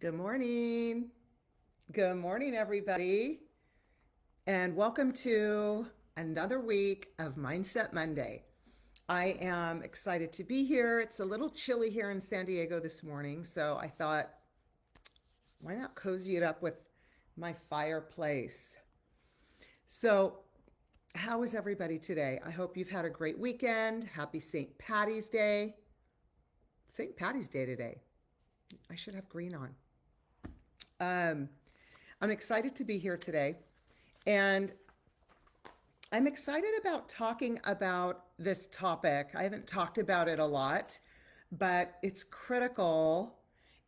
Good morning. Good morning, everybody. And welcome to another week of Mindset Monday. I am excited to be here. It's a little chilly here in San Diego this morning, so I thought, why not cozy it up with my fireplace? So, how is everybody today? I hope you've had a great weekend. Happy St. Patty's Day. St. Patty's Day today. I should have green on. Um, I'm excited to be here today. And I'm excited about talking about this topic. I haven't talked about it a lot, but it's critical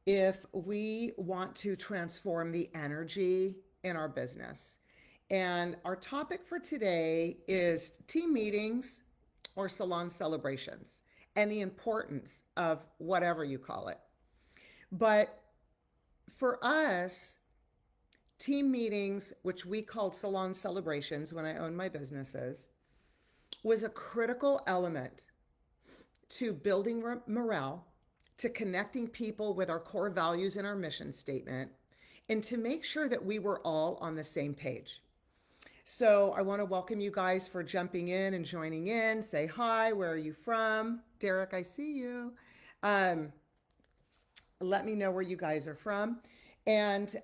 if we want to transform the energy in our business. And our topic for today is team meetings or salon celebrations and the importance of whatever you call it. But for us, team meetings, which we called salon celebrations when I owned my businesses, was a critical element to building morale, to connecting people with our core values and our mission statement, and to make sure that we were all on the same page. So I want to welcome you guys for jumping in and joining in. Say hi, where are you from? Derek, I see you. Um, Let me know where you guys are from. And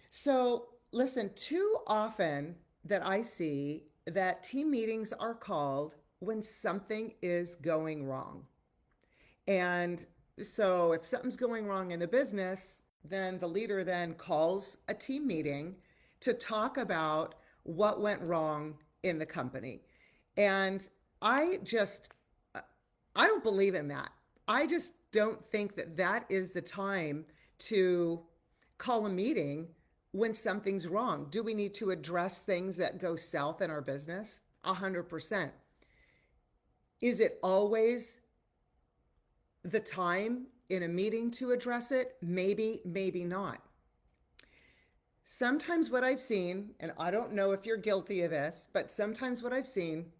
so, listen, too often that I see that team meetings are called when something is going wrong. And so, if something's going wrong in the business, then the leader then calls a team meeting to talk about what went wrong in the company. And I just, I don't believe in that. I just don't think that that is the time to call a meeting when something's wrong. Do we need to address things that go south in our business? 100%. Is it always the time in a meeting to address it? Maybe, maybe not. Sometimes what I've seen, and I don't know if you're guilty of this, but sometimes what I've seen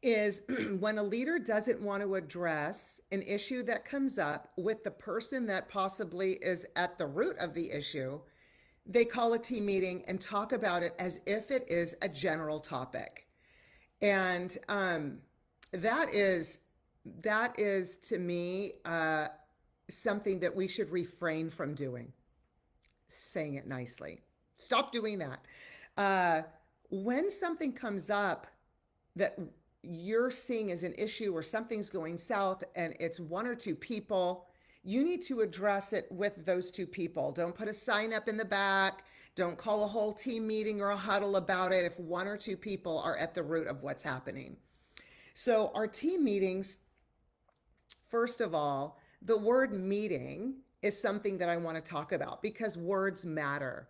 is when a leader doesn't want to address an issue that comes up with the person that possibly is at the root of the issue, they call a team meeting and talk about it as if it is a general topic. And that is that is to me something that we should refrain from doing. Saying it nicely. Stop doing that. Uh, when something comes up that you're seeing as an issue or something's going south and it's one or two people, you need to address it with those two people. Don't put a sign up in the back. Don't call a whole team meeting or a huddle about it if one or two people are at the root of what's happening. So, our team meetings, first of all, the word meeting is something that I want to talk about because words matter.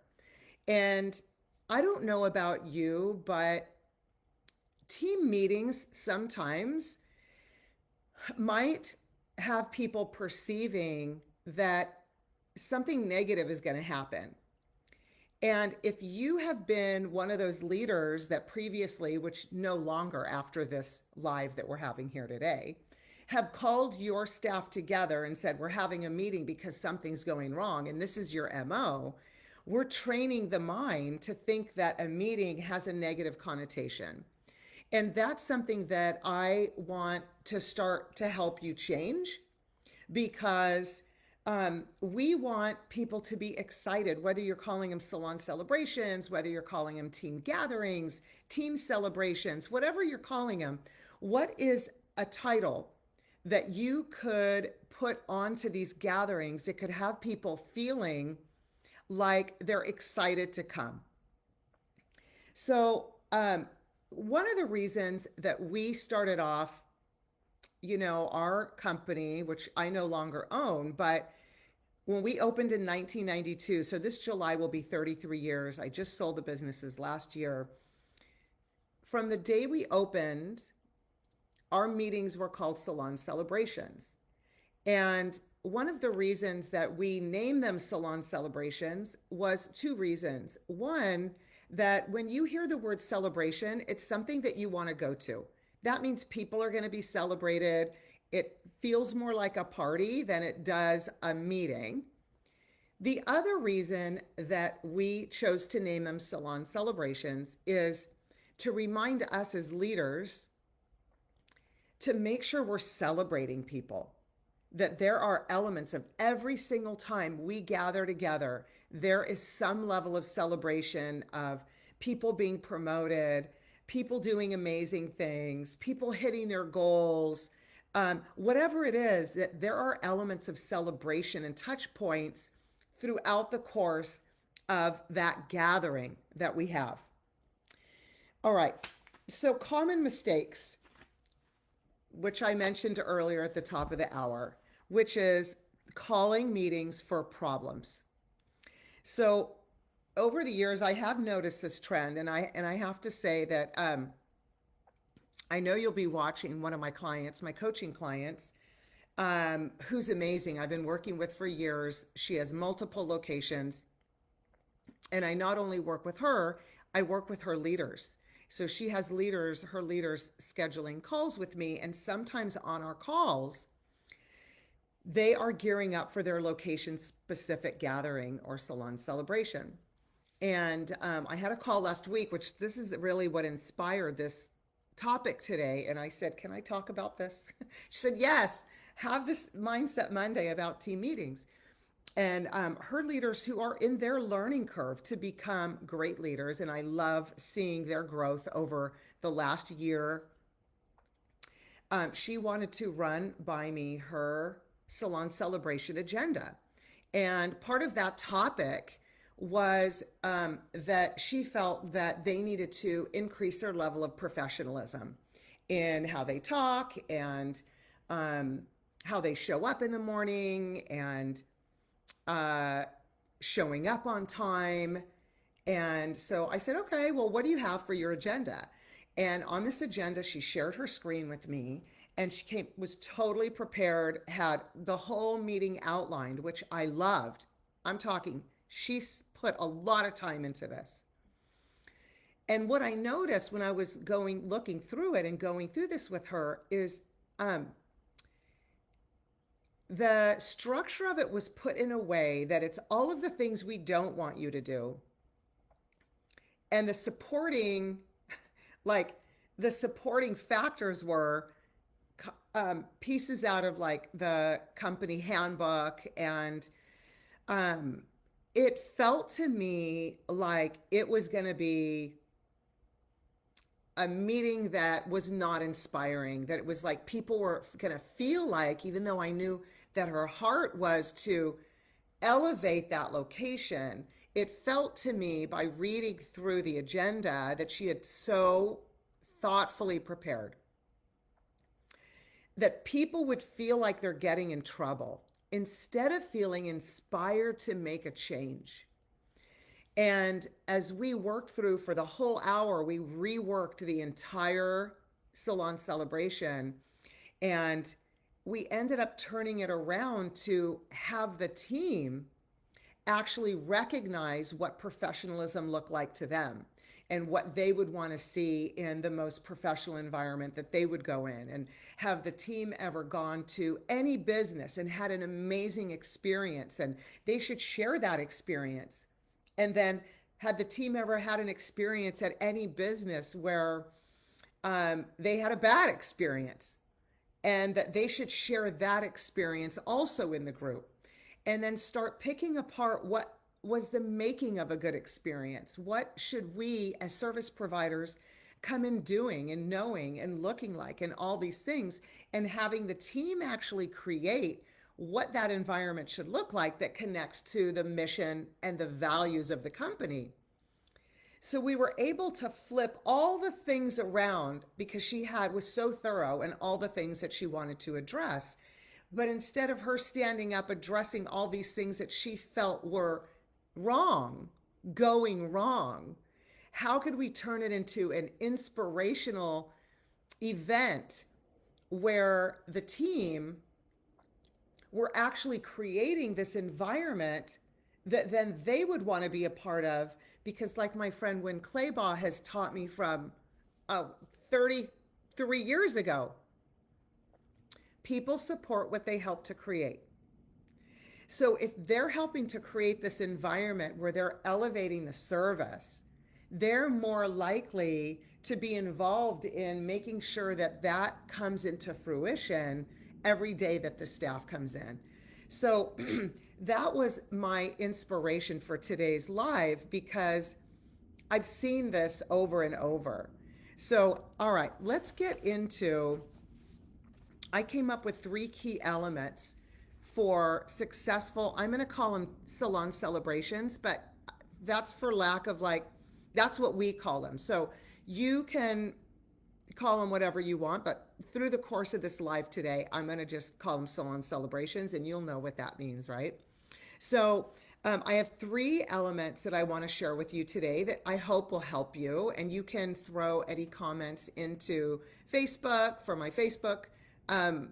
And I don't know about you, but team meetings sometimes might have people perceiving that something negative is going to happen. And if you have been one of those leaders that previously, which no longer after this live that we're having here today, have called your staff together and said, we're having a meeting because something's going wrong, and this is your MO, we're training the mind to think that a meeting has a negative connotation. And that's something that I want to start to help you change because we want people to be excited, whether you're calling them salon celebrations, whether you're calling them team gatherings, team celebrations, whatever you're calling them. What is a title that you could put onto these gatherings that could have people feeling like they're excited to come? So, one of the reasons that we started off, our company, which I no longer own, but when we opened in 1992, so this July will be 33 years. I just sold the businesses last year. From the day we opened, our meetings were called salon celebrations. And one of the reasons that we named them salon celebrations was two reasons. One, that when you hear the word celebration, it's something that you want to go to. That means people are going to be celebrated. It feels more like a party than it does a meeting. The other reason that we chose to name them salon celebrations is to remind us as leaders to make sure we're celebrating people, that there are elements of every single time we gather together, there is some level of celebration of people being promoted, people doing amazing things, people hitting their goals, whatever it is, that there are elements of celebration and touch points throughout the course of that gathering that we have. All right, so common mistakes, which I mentioned earlier at the top of the hour, which is calling meetings for problems. So over the years, I have noticed this trend, and I have to say that I know you'll be watching one of my clients, my coaching clients, who's amazing. I've been working with for years. She has multiple locations, and I not only work with her, I work with her leaders. So she has leaders, her leaders scheduling calls with me, and sometimes on our calls, they are gearing up for their location specific gathering or salon celebration. And I had a call last week, which this is really what inspired this topic today. And I said, can I talk about this? She said, yes, have this Mindset Monday about team meetings. And her leaders who are in their learning curve to become great leaders. And I love seeing their growth over the last year. She wanted to run by me her salon celebration agenda. And part of that topic was that she felt that they needed to increase their level of professionalism in how they talk and how they show up in the morning and showing up on time. And so I said, okay, well, what do you have for your agenda? And on this agenda, she shared her screen with me, and she was totally prepared, had the whole meeting outlined, which I loved. I'm talking, she's put a lot of time into this. And what I noticed when I was looking through it and going through this with her is the structure of it was put in a way that it's all of the things we don't want you to do. And the supporting, like the supporting factors were pieces out of like the company handbook. And it felt to me like it was going to be a meeting that was not inspiring, that it was like people were going to feel like, even though I knew that her heart was to elevate that location, it felt to me by reading through the agenda that she had so thoughtfully prepared that people would feel like they're getting in trouble instead of feeling inspired to make a change. And as we worked through for the whole hour, we reworked the entire salon celebration, and we ended up turning it around to have the team actually recognize what professionalism looked like to them and what they would want to see in the most professional environment that they would go in, and have the team ever gone to any business and had an amazing experience, and they should share that experience. And then had the team ever had an experience at any business where they had a bad experience, and that they should share that experience also in the group, and then start picking apart what was the making of a good experience. What should we as service providers come in doing and knowing and looking like, and all these things, and having the team actually create what that environment should look like that connects to the mission and the values of the company. So we were able to flip all the things around because she was so thorough in all the things that she wanted to address. But instead of her standing up addressing all these things that she felt were wrong, going wrong, how could we turn it into an inspirational event where the team were actually creating this environment that then they would want to be a part of? Because like my friend Wynn Claybaugh has taught me from 33 years ago, people support what they help to create. So if they're helping to create this environment where they're elevating the service, they're more likely to be involved in making sure that that comes into fruition every day that the staff comes in. So that was my inspiration for today's live because I've seen this over and over. So, all right, let's get into. I came up with three key elements for successful, I'm going to call them salon celebrations, but that's for lack of like, that's what we call them. So you can call them whatever you want, but through the course of this live today, I'm going to just call them salon celebrations and you'll know what that means, right? So I have three elements that I want to share with you today that I hope will help you. And you can throw any comments into Facebook for my Facebook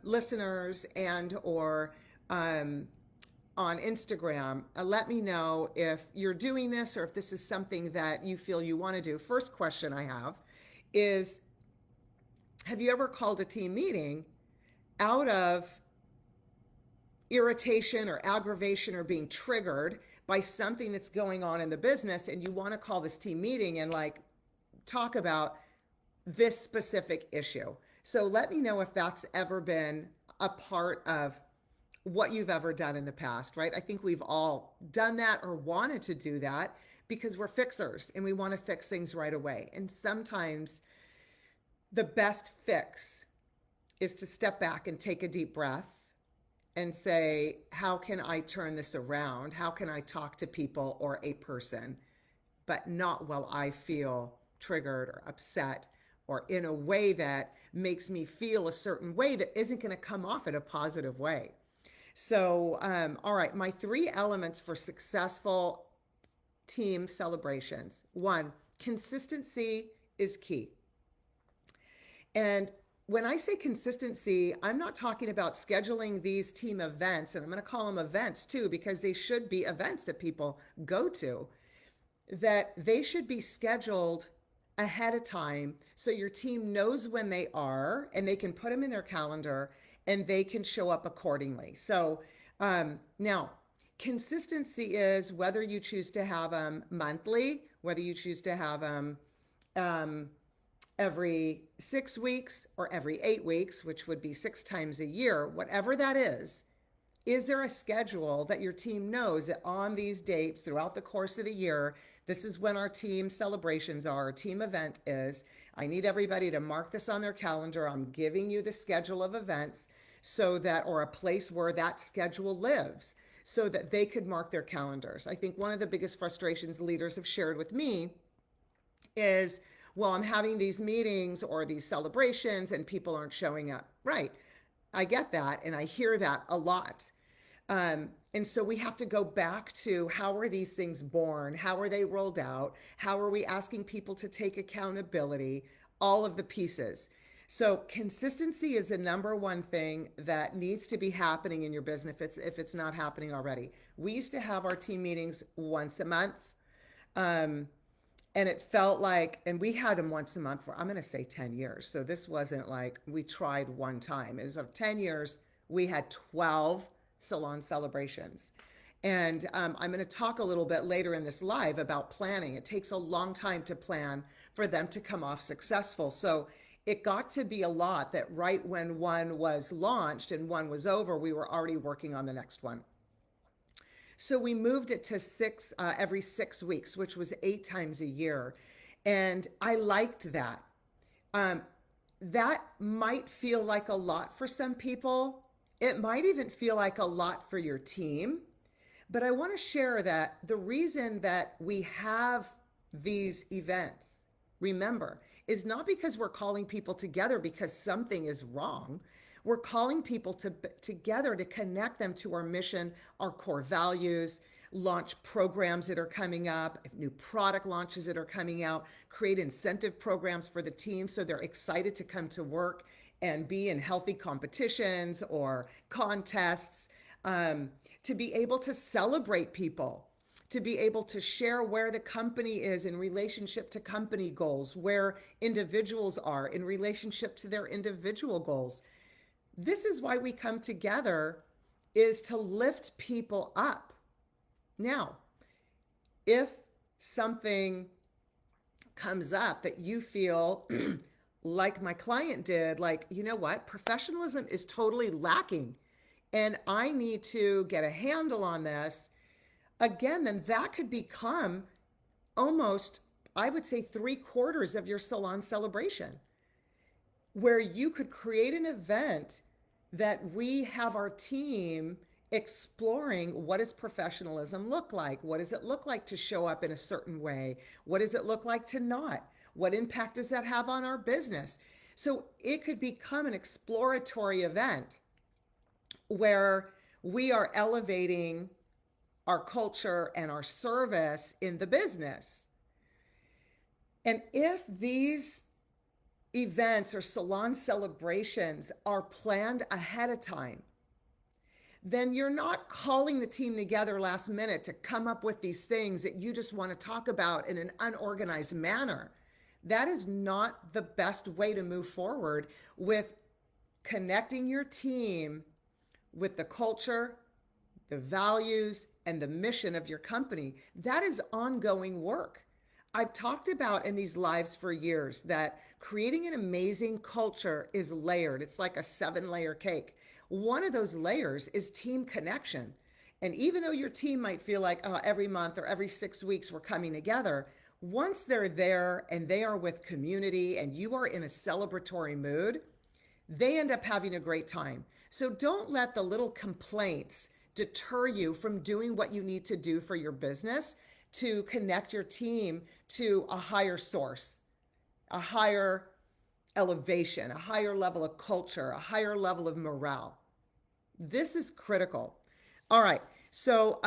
listeners and or on Instagram. Let me know if you're doing this or if this is something that you feel you want to do. First question I have is, have you ever called a team meeting out of irritation or aggravation or being triggered by something that's going on in the business and you want to call this team meeting and like talk about this specific issue? So let me know if that's ever been a part of what you've ever done in the past, right? I think we've all done that or wanted to do that because we're fixers and we want to fix things right away. And sometimes the best fix is to step back and take a deep breath and say, how can I turn this around? How can I talk to people or a person, but not while I feel triggered or upset or in a way that makes me feel a certain way that isn't going to come off in a positive way. So, all right, my three elements for successful team celebrations. One, consistency is key. And when I say consistency, I'm not talking about scheduling these team events, and I'm going to call them events too, because they should be events that people go to, that they should be scheduled ahead of time so your team knows when they are and they can put them in their calendar and they can show up accordingly. So now, consistency is whether you choose to have them monthly, whether you choose to have them every 6 weeks or every 8 weeks, which would be 6 times a year, whatever that is there a schedule that your team knows that on these dates throughout the course of the year, this is when our team celebrations are, our team event is. I need everybody to mark this on their calendar. I'm giving you the schedule of events so that, or a place where that schedule lives so that they could mark their calendars. I think one of the biggest frustrations leaders have shared with me is, well, I'm having these meetings or these celebrations and people aren't showing up. Right. I get that. And I hear that a lot. And so we have to go back to how are these things born? How are they rolled out? How are we asking people to take accountability? All of the pieces. So consistency is the number one thing that needs to be happening in your business if it's not happening already. We used to have our team meetings once a month. And it felt like, and we had them once a month for, I'm going to say 10 years. So this wasn't like we tried one time. It was of 10 years, we had 12 salon celebrations. And I'm going to talk a little bit later in this live about planning. It takes a long time to plan for them to come off successful. So it got to be a lot that right when one was launched and one was over, we were already working on the next one. So we moved it to every 6 weeks, which was 8 times a year. And I liked that. That might feel like a lot for some people. It might even feel like a lot for your team. But I want to share that the reason that we have these events, remember, is not because we're calling people together because something is wrong. We're calling people together to connect them to our mission, our core values, launch programs that are coming up, new product launches that are coming out, create incentive programs for the team so they're excited to come to work and be in healthy competitions or contests, to be able to celebrate people, to be able to share where the company is in relationship to company goals, where individuals are in relationship to their individual goals. This is why we come together is to lift people up. Now, if something comes up that you feel like my client did, like, you know what, professionalism is totally lacking and I need to get a handle on this, again, then that could become almost, I would say, 3/4 of your salon celebration, where you could create an event that we have our team exploring. What does professionalism look like? What does it look like to show up in a certain way? What does it look like to not? What impact does that have on our business? So it could become an exploratory event where we are elevating our culture and our service in the business. And if these events or salon celebrations are planned ahead of time, then you're not calling the team together last minute to come up with these things that you just want to talk about in an unorganized manner. That is not the best way to move forward with connecting your team with the culture, the values, and the mission of your company. That is ongoing work. I've talked about in these lives for years that creating an amazing culture is layered. It's like a 7-layer cake. One of those layers is team connection. And even though your team might feel like, oh, every month or every 6 weeks we're coming together, once they're there and they are with community and you are in a celebratory mood, they end up having a great time. So don't let the little complaints deter you from doing what you need to do for your business to connect your team to a higher source, a higher elevation, a higher level of culture, a higher level of morale. This is critical. All right. So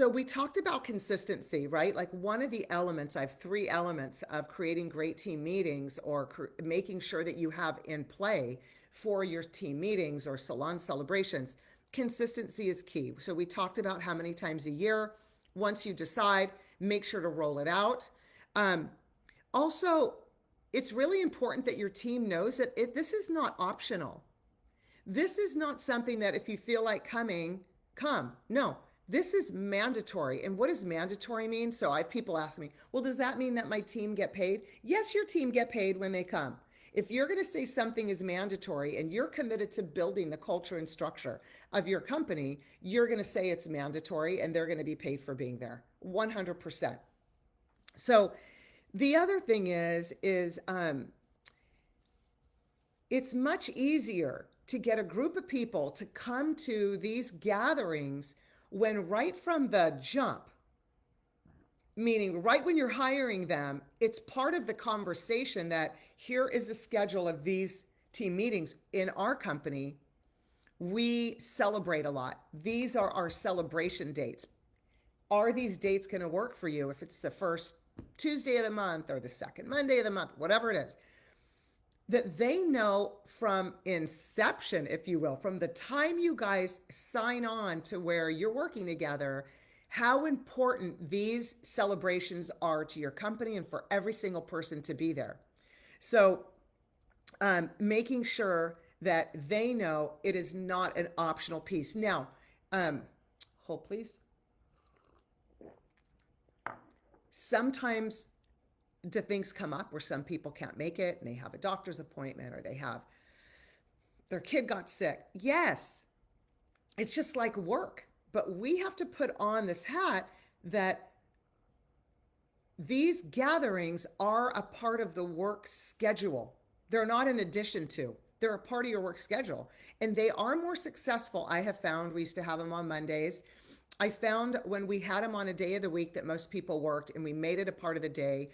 we talked about consistency, right? Like one of the elements, I have 3 elements of creating great team meetings or making sure that you have in play for your team meetings or salon celebrations. Consistency is key. So we talked about how many times a year. Once you decide, make sure to roll it out. Also, it's really important that your team knows that this is not optional. This is not something that if you feel like coming, come. No, this is mandatory. And what does mandatory mean? So I have people ask me, well, does that mean that my team get paid? Yes, your team get paid when they come. If you're going to say something is mandatory and you're committed to building the culture and structure of your company, you're going to say it's mandatory and they're going to be paid for being there 100%. So the other thing is it's much easier to get a group of people to come to these gatherings when right from the jump, meaning right when you're hiring them, it's part of the conversation that here is the schedule of these team meetings in our company. We celebrate a lot. These are our celebration dates. Are these dates going to work for you? If it's the first Tuesday of the month or the second Monday of the month, whatever it is, that they know from inception, if you will, from the time you guys sign on to where you're working together, how important these celebrations are to your company and for every single person to be there. So making sure that they know it is not an optional piece. Now, hold please. Sometimes do things come up where some people can't make it and they have a doctor's appointment or they have their kid got sick. Yes, it's just like work, but we have to put on this hat that these gatherings are a part of the work schedule. They're not in addition to, they're a part of your work schedule. And they are more successful. I have found, we used to have them on Mondays. I found when we had them on a day of the week that most people worked and we made it a part of the day,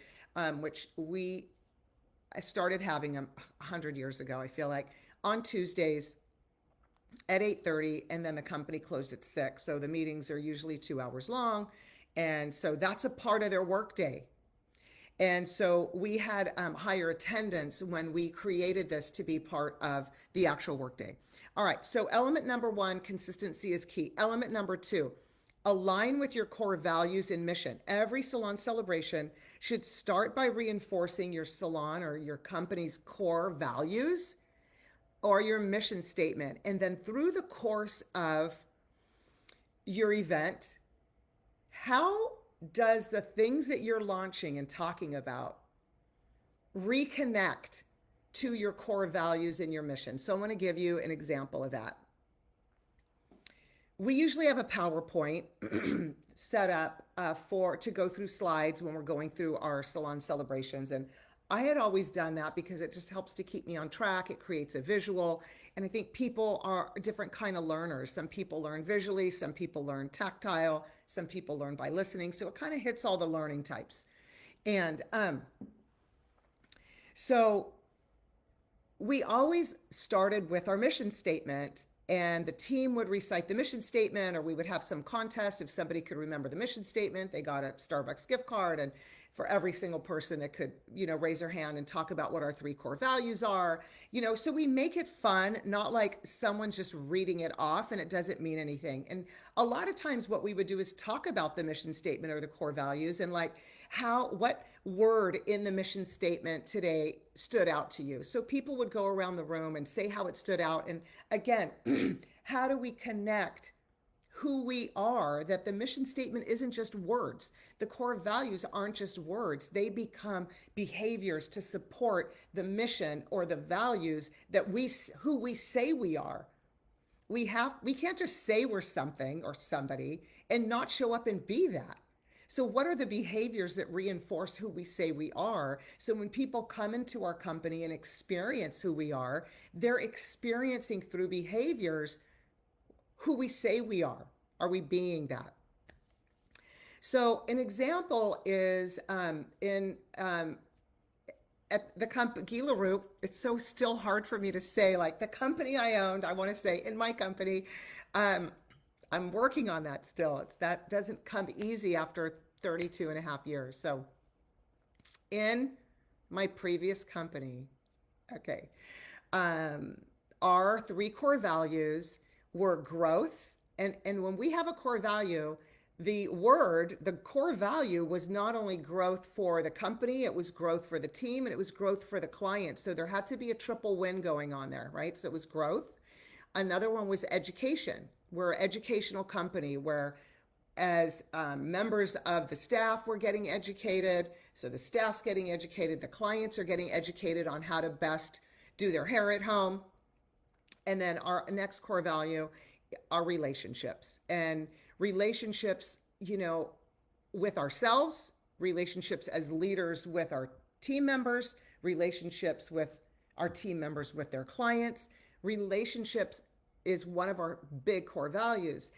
which I started having them 100 years ago, I feel like, on Tuesdays at 8:30, and then the company closed at 6. So the meetings are usually 2 hours long. And so that's a part of their workday. And so we had higher attendance when we created this to be part of the actual workday. All right, so element number 1, consistency is key. Element number 2, align with your core values and mission. Every salon celebration should start by reinforcing your salon or your company's core values or your mission statement. And then through the course of your event, how does the things that you're launching and talking about reconnect to your core values and your mission? So I want to give you an example of that. We usually have a PowerPoint set up to go through slides when we're going through our salon celebrations. And I had always done that because it just helps to keep me on track. It creates a visual. And I think people are different kind of learners. Some people learn visually, some people learn tactile, some people learn by listening. So it kind of hits all the learning types. And so we always started with our mission statement, and the team would recite the mission statement, or we would have some contest. If somebody could remember the mission statement, they got a Starbucks gift card. And for every single person that could, raise their hand and talk about what our 3 core values are, so we make it fun, not like someone's just reading it off and it doesn't mean anything. And a lot of times what we would do is talk about the mission statement or the core values, and like what word in the mission statement today stood out to you. So people would go around the room and say how it stood out. And again, how do we connect who we are, that the mission statement isn't just words. The core values aren't just words. They become behaviors to support the mission or the values that who we say we are. We can't just say we're something or somebody and not show up and be that. So what are the behaviors that reinforce who we say we are? So when people come into our company and experience who we are, they're experiencing through behaviors who we say we are. Are we being that? So an example is at the company, Guy LaRue, it's so still hard for me to say, like the company I owned, I want to say in my company, I'm working on that still. That doesn't come easy after 32 and a half years. So in my previous company, okay, our 3 core values were growth. And when we have a core value, the core value was not only growth for the company, it was growth for the team, and it was growth for the client. So there had to be a triple win going on there, right? So it was growth. Another one was education. We're an educational company where as members of the staff, we're getting educated. So the staff's getting educated, the clients are getting educated on how to best do their hair at home. And then our next core value are relationships, and relationships, with ourselves, relationships as leaders with our team members, relationships with our team members with their clients. Relationships is one of our big core values.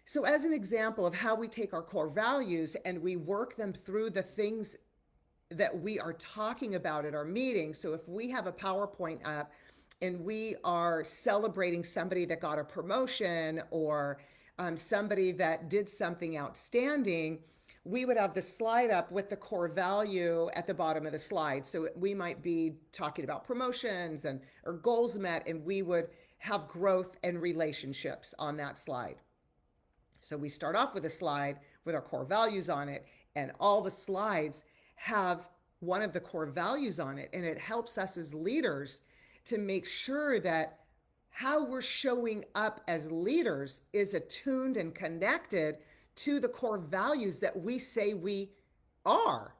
So as an example of how we take our core values and we work them through the things that we are talking about at our meetings. So if we have a PowerPoint up and we are celebrating somebody that got a promotion or somebody that did something outstanding, we would have the slide up with the core value at the bottom of the slide. So we might be talking about promotions or goals met, and we would have growth and relationships on that slide. So we start off with a slide with our core values on it, and all the slides have one of the core values on it. And it helps us as leaders to make sure that how we're showing up as leaders is attuned and connected to the core values that we say we are.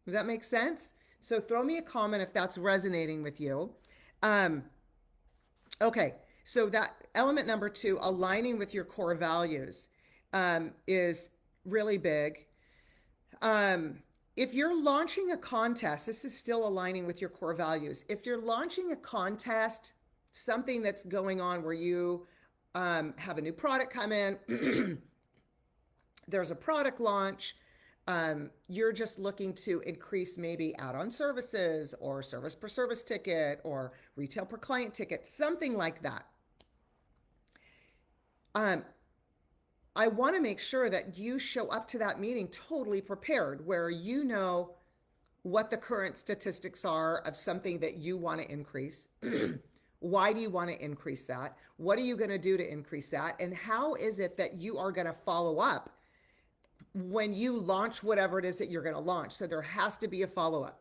Does that make sense? So throw me a comment if that's resonating with you. Okay, so that element number 2, aligning with your core values, is really big. If you're launching a contest, this is still aligning with your core values. If you're launching a contest, something that's going on where you have a new product come in, there's a product launch, you're just looking to increase maybe add-on services or service per service ticket or retail per client ticket, something like that. I want to make sure that you show up to that meeting totally prepared, where you know what the current statistics are of something that you want to increase. Why do you want to increase that? What are you going to do to increase that? And how is it that you are going to follow up when you launch whatever it is that you're going to launch? So there has to be a follow-up.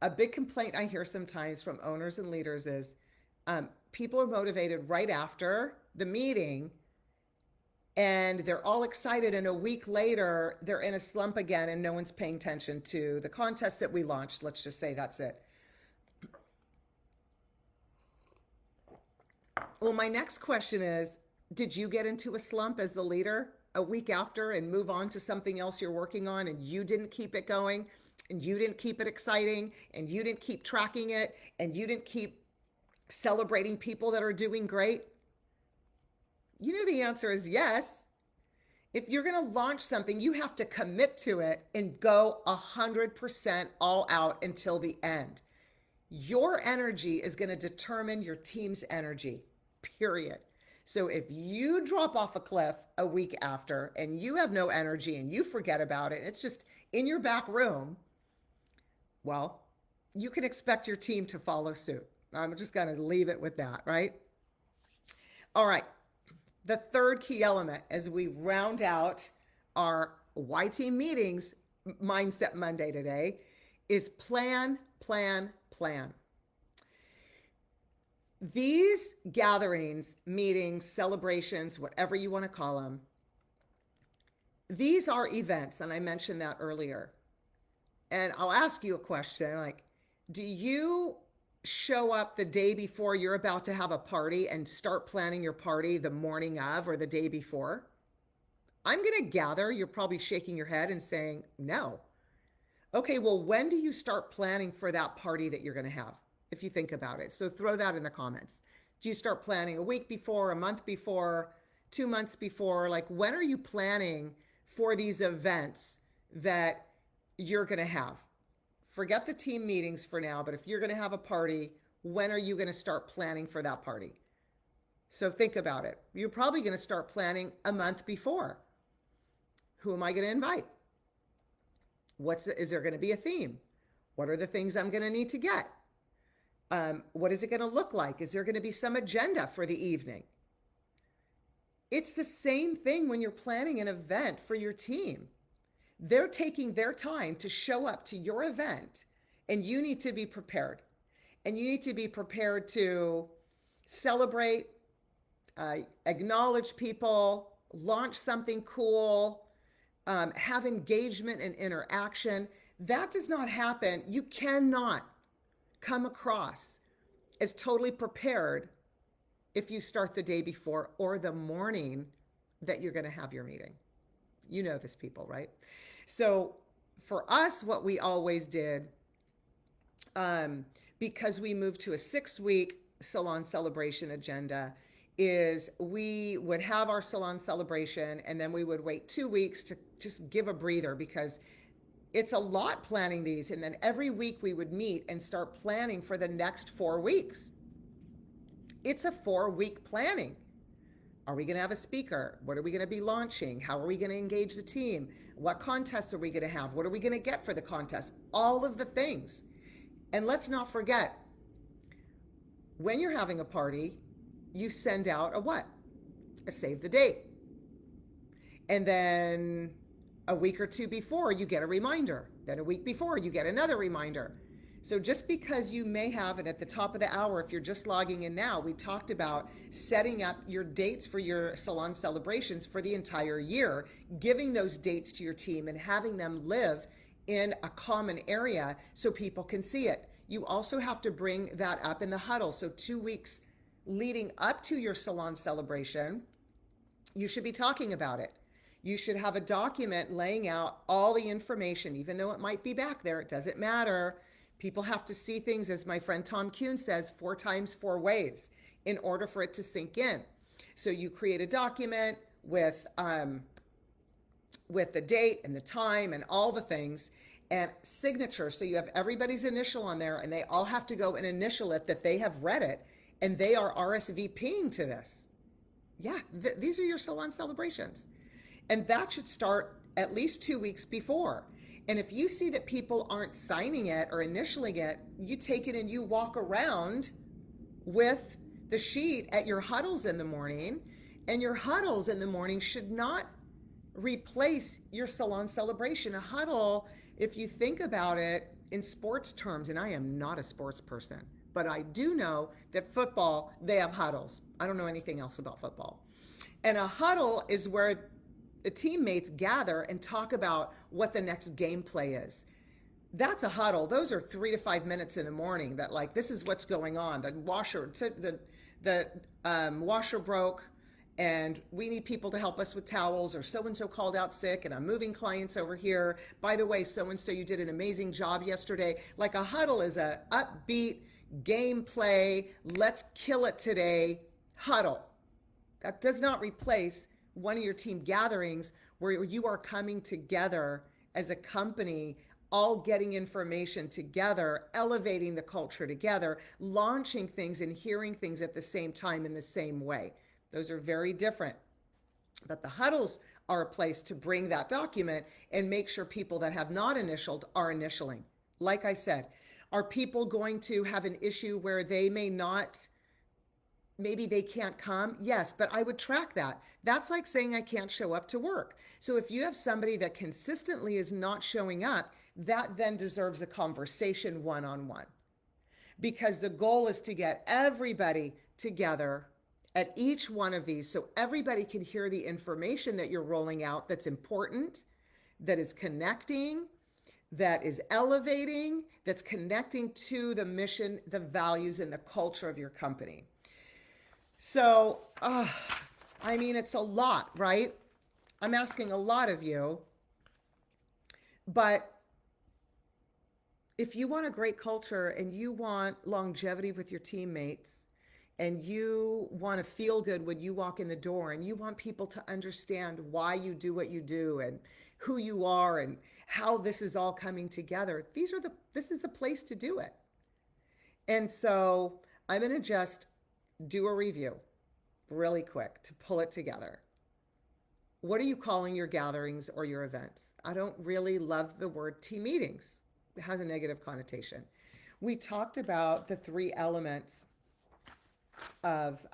A big complaint I hear sometimes from owners and leaders is people are motivated right after the meeting and they're all excited, and a week later they're in a slump again and no one's paying attention to the contest that we launched. Let's just say that's it. Well, my next question is, did you get into a slump as the leader a week after and move on to something else you're working on, and you didn't keep it going, and you didn't keep it exciting, and you didn't keep tracking it, and you didn't keep celebrating people that are doing great? You know the answer is yes. If you're going to launch something, you have to commit to it and go 100% all out until the end. Your energy is going to determine your team's energy, period. So if you drop off a cliff a week after and you have no energy and you forget about it, it's just in your back room, well, you can expect your team to follow suit. I'm just going to leave it with that, right? All right. The third key element as we round out our Y Team meetings Mindset Monday today is plan, plan, plan. These gatherings, meetings, celebrations, whatever you want to call them, these are events, and I mentioned that earlier. And I'll ask you a question, like, do you show up the day before you're about to have a party and start planning your party the morning of or the day before? I'm going to gather you're probably shaking your head and saying, no. Okay, well, when do you start planning for that party that you're going to have, if you think about it? So throw that in the comments. Do you start planning a week before, a month before, 2 months before? Like, when are you planning for these events that you're going to have? Forget the team meetings for now, but if you're going to have a party, when are you going to start planning for that party? So think about it. You're probably going to start planning a month before. Who am I going to invite? Is there going to be a theme? What are the things I'm going to need to get? What is it going to look like? Is there going to be some agenda for the evening? It's the same thing when you're planning an event for your team. They're taking their time to show up to your event, and you need to be prepared. And you need to be prepared to celebrate, acknowledge people, launch something cool, have engagement and interaction. That does not happen. You cannot come across as totally prepared if you start the day before or the morning that you're going to have your meeting. You know this, people, right? So for us, what we always did, because we moved to a 6-week salon celebration agenda, is we would have our salon celebration and then we would wait 2 weeks to just give a breather, because it's a lot planning these. And then every week we would meet and start planning for the next 4 weeks. It's a 4-week planning. Are we going to have a speaker? What are we going to be launching? How are we going to engage the team? What contests are we going to have? What are we going to get for the contest? All of the things. And let's not forget, when you're having a party, you send out a what? A save the date. And then a week or two before, you get a reminder. Then a week before, you get another reminder. So just because you may have it at the top of the hour, if you're just logging in now, we talked about setting up your dates for your salon celebrations for the entire year, giving those dates to your team and having them live in a common area so people can see it. You also have to bring that up in the huddle. So 2 weeks leading up to your salon celebration, you should be talking about it. You should have a document laying out all the information, even though it might be back there. It doesn't matter. People have to see things, as my friend Tom Kuhn says, 4 times 4 ways in order for it to sink in. So you create a document with the date and the time and all the things, and signature. So you have everybody's initial on there, and they all have to go and initial it that they have read it and they are RSVPing to this. Yeah, these are your salon celebrations. And that should start at least 2 weeks before. And if you see that people aren't signing it or initialing it, you take it and you walk around with the sheet at your huddles in the morning. And your huddles in the morning should not replace your salon celebration. A huddle, if you think about it, in sports terms, and I am not a sports person, but I do know that football, they have huddles. I don't know anything else about football. And a huddle is where the teammates gather and talk about what the next gameplay is. That's a huddle. Those are 3 to 5 minutes in the morning that, like, this is what's going on. The washer broke and we need people to help us with towels, or so-and-so called out sick and I'm moving clients over here. By the way, so-and-so, you did an amazing job yesterday. Like, a huddle is a upbeat gameplay, let's kill it today huddle. That does not replace one of your team gatherings where you are coming together as a company, all getting information together, elevating the culture together, launching things and hearing things at the same time in the same way. Those are very different. But the huddles are a place to bring that document and make sure people that have not initialed are initialing. Like I said, are people going to have an issue where they may not, maybe they can't come? Yes, but I would track that. That's like saying I can't show up to work. So if you have somebody that consistently is not showing up, that then deserves a conversation one-on-one. Because the goal is to get everybody together at each one of these so everybody can hear the information that you're rolling out that's important, that is connecting, that is elevating, that's connecting to the mission, the values, and the culture of your company. So, I mean, it's a lot, right? I'm asking a lot of you, but if you want a great culture and you want longevity with your teammates, and you want to feel good when you walk in the door, and you want people to understand why you do what you do and who you are and how this is all coming together, this is the place to do it. And so I'm going to just do a review really quick to pull it together. What are you calling your gatherings or your events? I don't really love the word team meetings. It has a negative connotation. We talked about the 3 elements of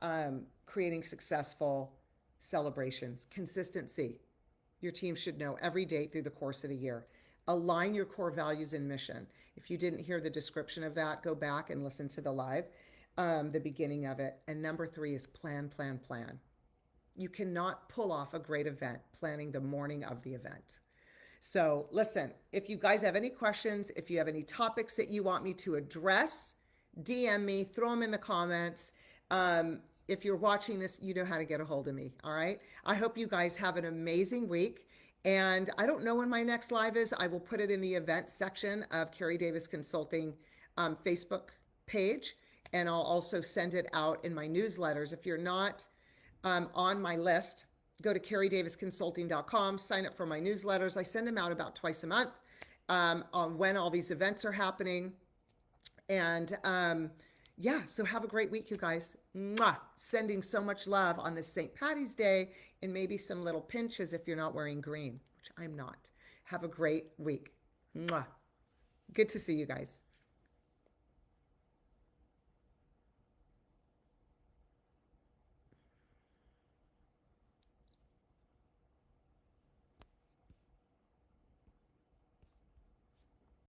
creating successful celebrations. Consistency. Your team should know every date through the course of the year. Align your core values and mission. If you didn't hear the description of that, go back and listen to the live, the beginning of it. And number 3 is plan, plan, plan. You cannot pull off a great event planning the morning of the event. So listen, if you guys have any questions, if you have any topics that you want me to address, DM me, throw them in the comments. If you're watching this, you know how to get a hold of me. All right. I hope you guys have an amazing week. And I don't know when my next live is. I will put it in the events section of Carrie Davis Consulting Facebook page. And I'll also send it out in my newsletters. If you're not on my list, go to carriedavisconsulting.com, sign up for my newsletters. I send them out about twice a month on when all these events are happening. And yeah, so have a great week, you guys. Mwah! Sending so much love on this St. Patty's Day, and maybe some little pinches if you're not wearing green, which I'm not. Have a great week. Mwah! Good to see you guys.